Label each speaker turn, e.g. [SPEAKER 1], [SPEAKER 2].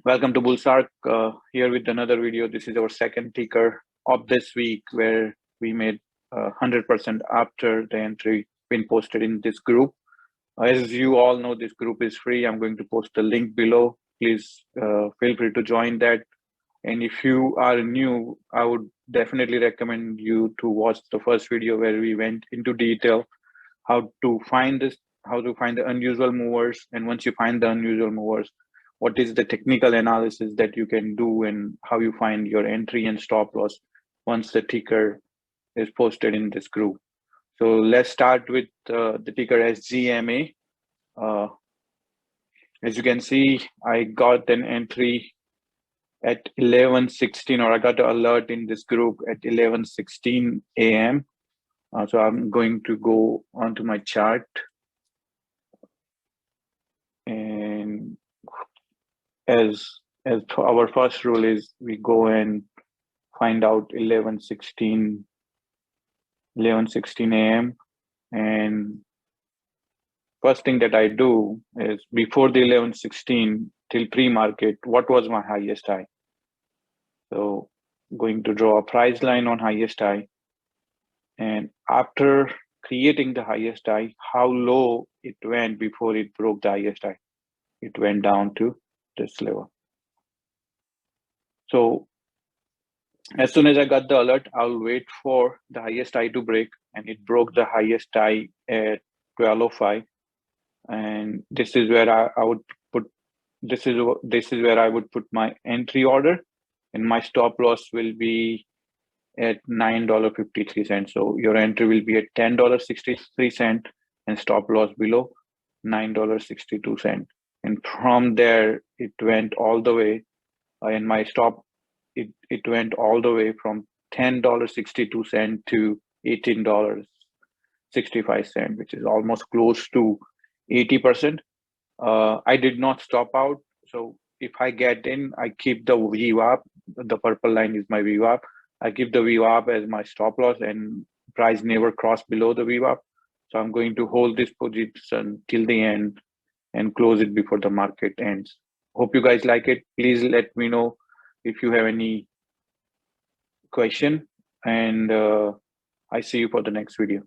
[SPEAKER 1] Welcome to Bullsark, here with another video. This is our second ticker of this week where we made 100% after the entry been posted in this group. As you all know, this group is free. I'm going to post the link below. Please feel free to join that. And if you are new, I would definitely recommend you to watch the first video where we went into detail how to find the unusual movers. And once you find the unusual movers, what is the technical analysis that you can do and how you find your entry and stop loss once the ticker is posted in this group. So let's start with the ticker SGMA. As you can see, I got an entry at 11:16, or I got an alert in this group at 11:16 a.m. So I'm going to go onto my chart, and as our first rule is we go and find out 11:16 a.m. and first thing that I do is before the 11:16 till pre-market, what was my highest high? So going to draw a price line on highest high, and after creating the highest high, how low it went before it broke the highest high. It went down to this level. So as soon as I got the alert, I'll wait for the highest high to break, and it broke the highest high at 12:05. And this is where I would put this is where I would put my entry order, and my stop loss will be at $9.53. So your entry will be at $10.63 and stop loss below $9.62. And from there it went all the way, and my stop it went all the way from $10.62 to $18.65, which is almost close to 80%. I did not stop out. So if I get in, I keep the VWAP. The purple line is my VWAP. I keep the VWAP as my stop loss, and price never crossed below the VWAP. So I'm going to hold this position till the end and close it before the market ends. Hope you guys like it. Please let me know if you have any question, and I see you for the next video.